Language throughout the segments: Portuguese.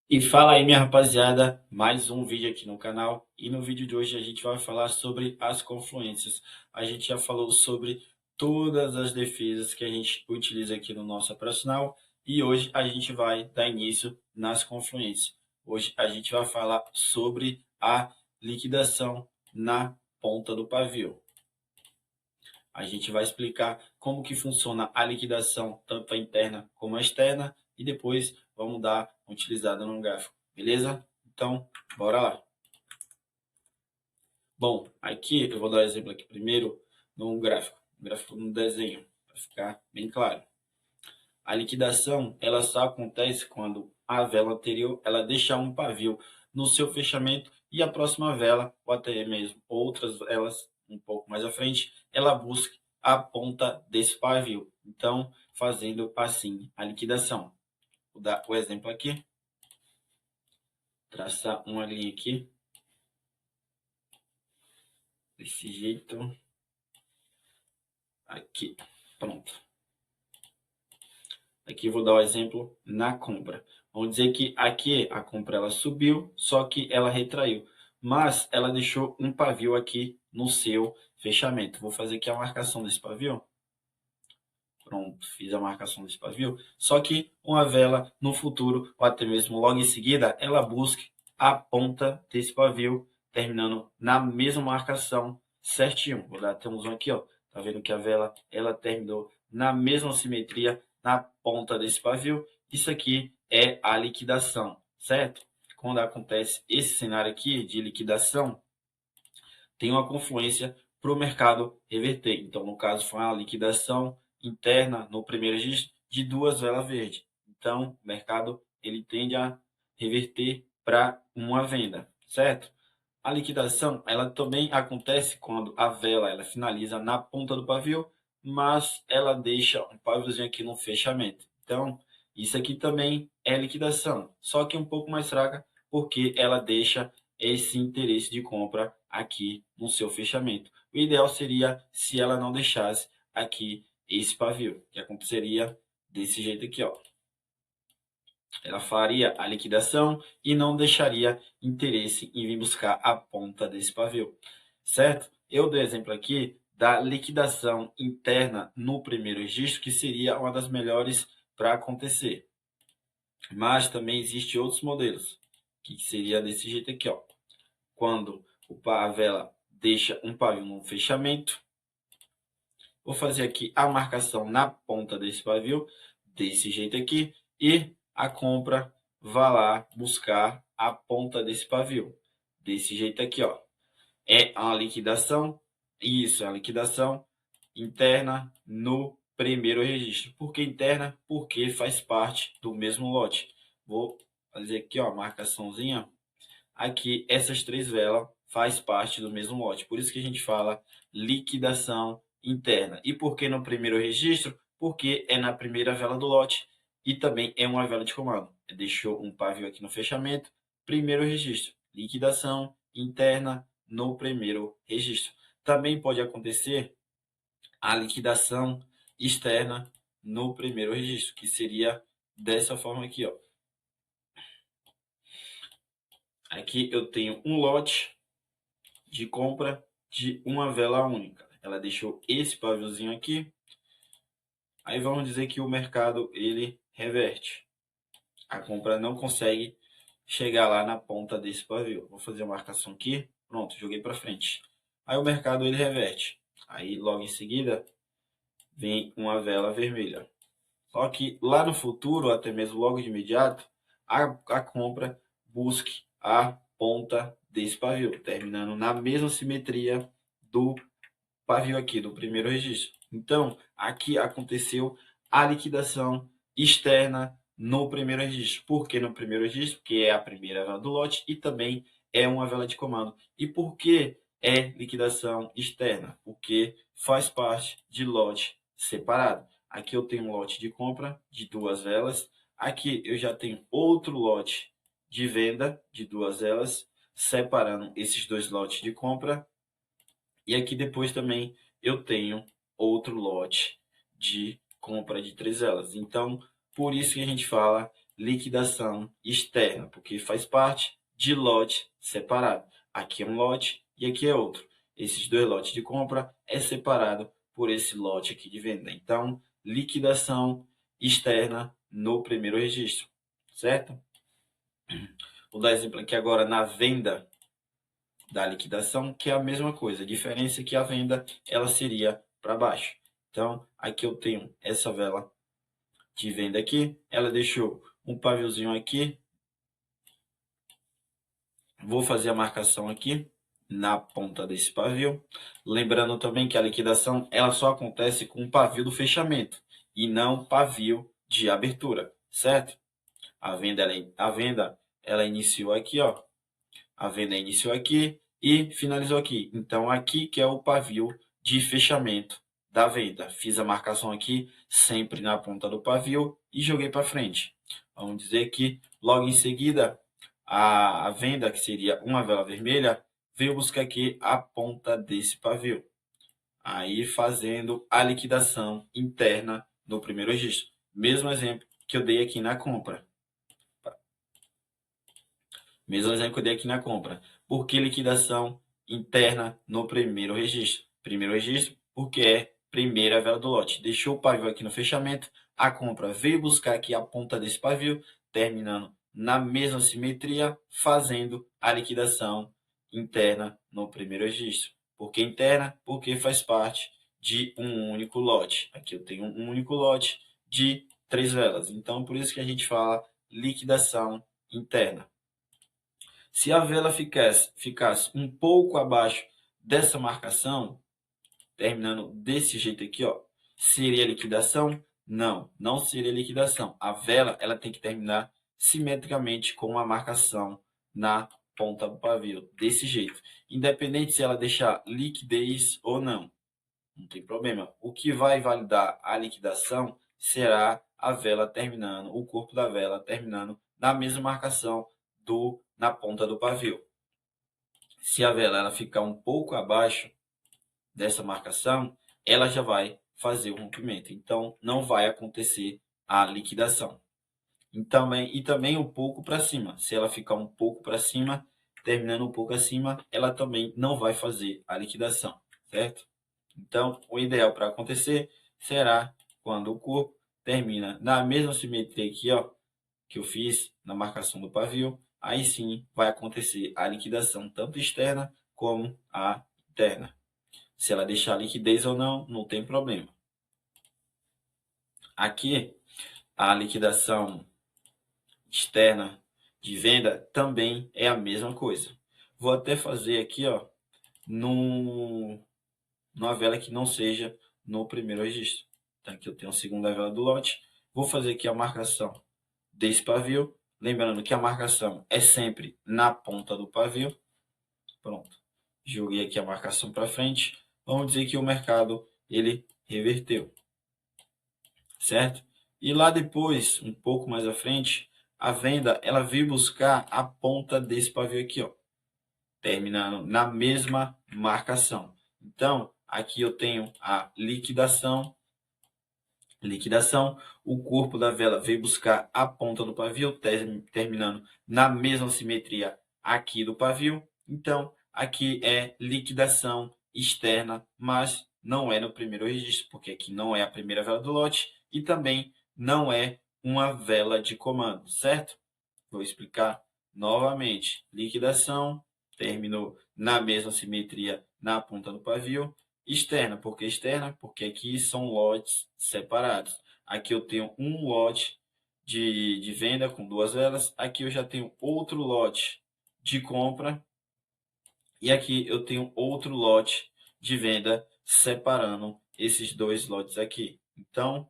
E fala aí, minha rapaziada, mais um vídeo aqui no canal. E no vídeo de hoje a gente vai falar sobre as confluências. A gente já falou sobre todas as defesas que a gente utiliza aqui no nosso operacional e hoje a gente vai dar início nas confluências. Hoje a gente vai falar sobre a liquidação na ponta do pavio. A gente vai explicar como que funciona a liquidação, tanto a interna como a externa, e depois vamos dar uma utilizada no gráfico, beleza? Então, bora lá. Bom, aqui eu vou dar um exemplo aqui primeiro no gráfico no desenho, para ficar bem claro. A liquidação, ela só acontece quando a vela anterior, ela deixa um pavio no seu fechamento e a próxima vela, ou até mesmo outras velas um pouco mais à frente, ela busca a ponta desse pavio. Então, fazendo assim a liquidação. Vou dar o exemplo aqui, traçar uma linha aqui, desse jeito, aqui, pronto. Aqui vou dar o exemplo na compra. Vamos dizer que aqui a compra ela subiu, só que ela retraiu. Mas ela deixou um pavio aqui no seu fechamento. Vou fazer aqui a marcação desse pavio. Pronto, fiz a marcação desse pavio. Só que uma vela no futuro, ou até mesmo logo em seguida, ela busque a ponta desse pavio, terminando na mesma marcação certinho. Vou dar até um zoom aqui, ó. Tá vendo que a vela ela terminou na mesma simetria na ponta desse pavio. Isso aqui é a liquidação, certo? Quando acontece esse cenário aqui de liquidação, tem uma confluência para o mercado reverter. Então, no caso, foi uma liquidação interna no primeiro registro de duas velas verdes. Então, o mercado ele tende a reverter para uma venda, certo? A liquidação ela também acontece quando a vela ela finaliza na ponta do pavio, mas ela deixa um paviozinho aqui no fechamento. Então, isso aqui também é liquidação, só que um pouco mais fraca, porque ela deixa esse interesse de compra aqui no seu fechamento. O ideal seria se ela não deixasse aqui esse pavio, que aconteceria desse jeito aqui, ó. Ela faria a liquidação e não deixaria interesse em vir buscar a ponta desse pavio, certo? Eu dou exemplo aqui da liquidação interna no primeiro registro, que seria uma das melhores para acontecer. Mas também existem outros modelos, que seria desse jeito aqui, ó. Quando a vela deixa um pavio no fechamento, vou fazer aqui a marcação na ponta desse pavio, desse jeito aqui, e a compra vai lá buscar a ponta desse pavio, desse jeito aqui, ó. É a liquidação, isso é a liquidação interna no primeiro registro. Por que interna? Porque faz parte do mesmo lote. Vou fazer aqui, ó, a marcaçãozinha. Aqui, essas três velas faz parte do mesmo lote. Por isso que a gente fala liquidação interna. E por que no primeiro registro? Porque é na primeira vela do lote e também é uma vela de comando. Deixou um pavio aqui no fechamento, primeiro registro. Liquidação interna no primeiro registro. Também pode acontecer a liquidação externa no primeiro registro, que seria dessa forma aqui, ó. Aqui eu tenho um lote de compra de uma vela única. Ela deixou esse paviozinho aqui. Aí vamos dizer que o mercado ele reverte. A compra não consegue chegar lá na ponta desse pavio. Vou fazer a marcação aqui. Pronto, joguei para frente. Aí o mercado ele reverte. Aí logo em seguida vem uma vela vermelha. Só que lá no futuro, até mesmo logo de imediato, a compra busque a ponta desse pavio, terminando na mesma simetria do pavio aqui, do primeiro registro. Então, aqui aconteceu a liquidação externa no primeiro registro. Por que no primeiro registro? Porque é a primeira vela do lote e também é uma vela de comando. E por que é liquidação externa? Porque faz parte de lote separado. Aqui eu tenho um lote de compra de duas velas. Aqui eu já tenho outro lote de venda de duas velas, separando esses dois lotes de compra. E aqui depois também eu tenho outro lote de compra de três velas. Então, por isso que a gente fala liquidação externa, porque faz parte de lote separado. Aqui é um lote e aqui é outro. Esses dois lotes de compra é separado por esse lote aqui de venda. Então, liquidação externa no primeiro registro, certo? Vou dar exemplo aqui agora na venda da liquidação, que é a mesma coisa. A diferença é que a venda ela seria para baixo. Então, aqui eu tenho essa vela de venda aqui, ela deixou um paviozinho aqui. Vou fazer a marcação aqui na ponta desse pavio. Lembrando também que a liquidação ela só acontece com o pavio do fechamento e não pavio de abertura, certo? A venda ela iniciou aqui, ó. A venda iniciou aqui e finalizou aqui. Então, aqui que é o pavio de fechamento da venda. Fiz a marcação aqui, sempre na ponta do pavio e joguei para frente. Vamos dizer que logo em seguida, a venda, que seria uma vela vermelha, veio buscar aqui a ponta desse pavio. Aí fazendo a liquidação interna no primeiro registro. Mesmo exemplo que eu dei aqui na compra. Mesmo exemplo que eu dei aqui na compra. Por que liquidação interna no primeiro registro? Primeiro registro, porque é primeira vela do lote. Deixou o pavio aqui no fechamento, a compra veio buscar aqui a ponta desse pavio, terminando na mesma simetria, fazendo a liquidação interna no primeiro registro. Por que interna? Porque faz parte de um único lote. Aqui eu tenho um único lote de 3 velas. Então, por isso que a gente fala liquidação interna. Se a vela ficasse um pouco abaixo dessa marcação, terminando desse jeito aqui, ó, seria liquidação? Não, não seria liquidação. A vela ela tem que terminar simetricamente com uma marcação na ponta do pavio, desse jeito. Independente se ela deixar liquidez ou não, não tem problema. O que vai validar a liquidação será a vela terminando, o corpo da vela terminando na mesma marcação na ponta do pavio. Se a vela ela ficar um pouco abaixo dessa marcação, ela já vai fazer o rompimento. Então, não vai acontecer a liquidação. E também um pouco para cima. Se ela ficar um pouco para cima, terminando um pouco acima, ela também não vai fazer a liquidação, certo? Então, o ideal para acontecer será quando o corpo termina na mesma simetria aqui, ó, que eu fiz na marcação do pavio, aí sim vai acontecer a liquidação tanto externa como a interna. Se ela deixar liquidez ou não, não tem problema. Aqui, a liquidação externa de venda também é a mesma coisa. Vou até fazer aqui, ó, numa vela que não seja no primeiro registro. Então, aqui eu tenho a segunda vela do lote. Vou fazer aqui a marcação desse pavio. Lembrando que a marcação é sempre na ponta do pavio. Pronto. Joguei aqui a marcação para frente. Vamos dizer que o mercado ele reverteu, certo? E lá depois, um pouco mais à frente, a venda ela veio buscar a ponta desse pavio aqui, ó, terminando na mesma marcação. Então, aqui eu tenho a liquidação. O corpo da vela veio buscar a ponta do pavio, terminando na mesma simetria aqui do pavio. Então, aqui é liquidação externa, mas não é no primeiro registro, porque aqui não é a primeira vela do lote e também não é uma vela de comando, certo? Vou explicar novamente. Liquidação, terminou na mesma simetria na ponta do pavio. Externa, por que externa? Porque aqui são lotes separados. Aqui eu tenho um lote de venda com 2 velas. Aqui eu já tenho outro lote de compra. E aqui eu tenho outro lote de venda separando esses 2 lotes aqui. Então,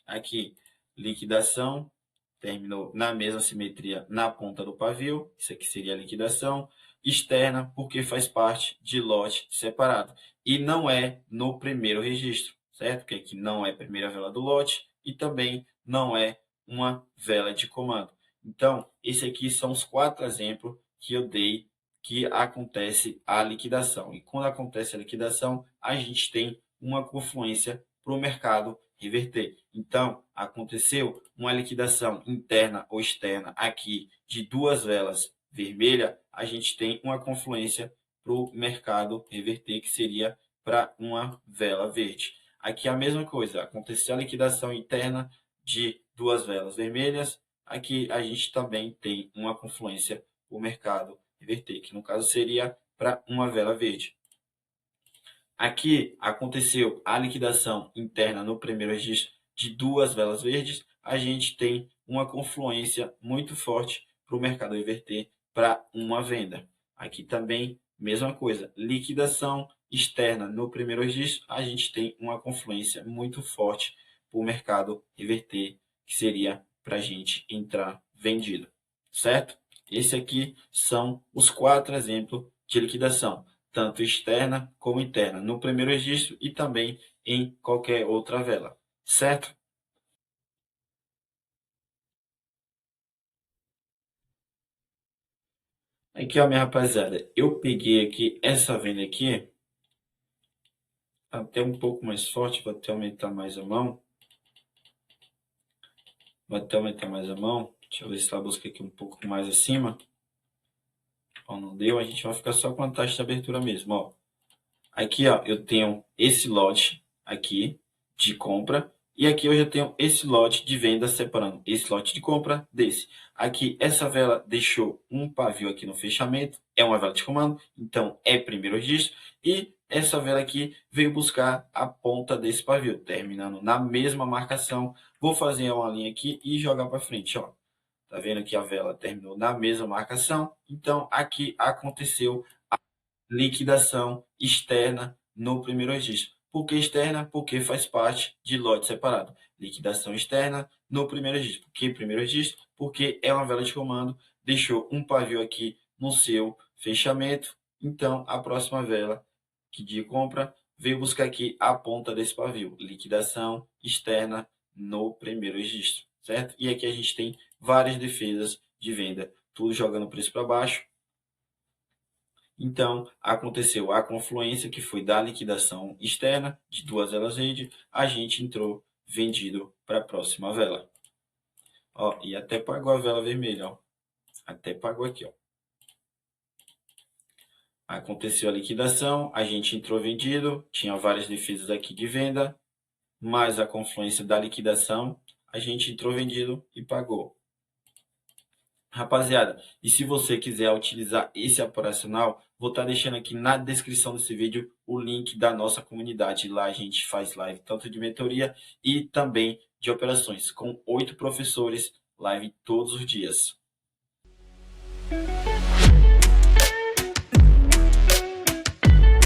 aqui, liquidação, terminou na mesma simetria na ponta do pavio. Isso aqui seria a liquidação externa, porque faz parte de lote separado. E não é no primeiro registro, certo? Porque aqui não é a primeira vela do lote e também não é uma vela de comando. Então, esses aqui são os 4 exemplos que eu dei que acontece a liquidação. E quando acontece a liquidação, a gente tem uma confluência para o mercado reverter. Então, aconteceu uma liquidação interna ou externa aqui de duas velas vermelhas, a gente tem uma confluência para o mercado reverter, que seria para uma vela verde. Aqui a mesma coisa, aconteceu a liquidação interna de duas velas vermelhas, aqui a gente também tem uma confluência para o mercado reverter, que no caso seria para uma vela verde. Aqui aconteceu a liquidação interna no primeiro registro de duas velas verdes, a gente tem uma confluência muito forte para o mercado reverter para uma venda. Aqui também, mesma coisa, liquidação externa no primeiro registro, a gente tem uma confluência muito forte para o mercado reverter, que seria para a gente entrar vendido, certo? Esse aqui são os 4 exemplos de liquidação, tanto externa como interna, no primeiro registro e também em qualquer outra vela, certo? Aqui, ó, minha rapaziada, eu peguei aqui essa venda aqui, até um pouco mais forte, vou até aumentar mais a mão. Vou até aumentar mais a mão. Deixa eu ver se ela busca aqui um pouco mais acima. Ó, não deu, a gente vai ficar só com a taxa de abertura mesmo, ó. Aqui, ó, eu tenho esse lote aqui de compra e aqui eu já tenho esse lote de venda separando esse lote de compra desse. Aqui, essa vela deixou um pavio aqui no fechamento, é uma vela de comando, então é primeiro registro. E essa vela aqui veio buscar a ponta desse pavio, terminando na mesma marcação. Vou fazer uma linha aqui e jogar para frente, ó. Tá vendo que a vela terminou na mesma marcação? Então, aqui aconteceu liquidação externa no primeiro registro. Por que externa? Porque faz parte de lote separado. Liquidação externa no primeiro registro. Por que primeiro registro? Porque é uma vela de comando, deixou um pavio aqui no seu fechamento. Então, a próxima vela que de compra veio buscar aqui a ponta desse pavio. Liquidação externa no primeiro registro, certo? E aqui a gente tem várias defesas de venda, tudo jogando o preço para baixo. Então, aconteceu a confluência, que foi da liquidação externa de duas velas verde, a gente entrou vendido para a próxima vela. Ó, e até pagou a vela vermelha, ó. Até pagou aqui, ó. Aconteceu a liquidação, a gente entrou vendido, tinha várias defesas aqui de venda, mais a confluência da liquidação, a gente entrou vendido e pagou. Rapaziada, e se você quiser utilizar esse operacional, vou estar deixando aqui na descrição desse vídeo o link da nossa comunidade. Lá a gente faz live tanto de mentoria e também de operações, com 8 professores, live todos os dias.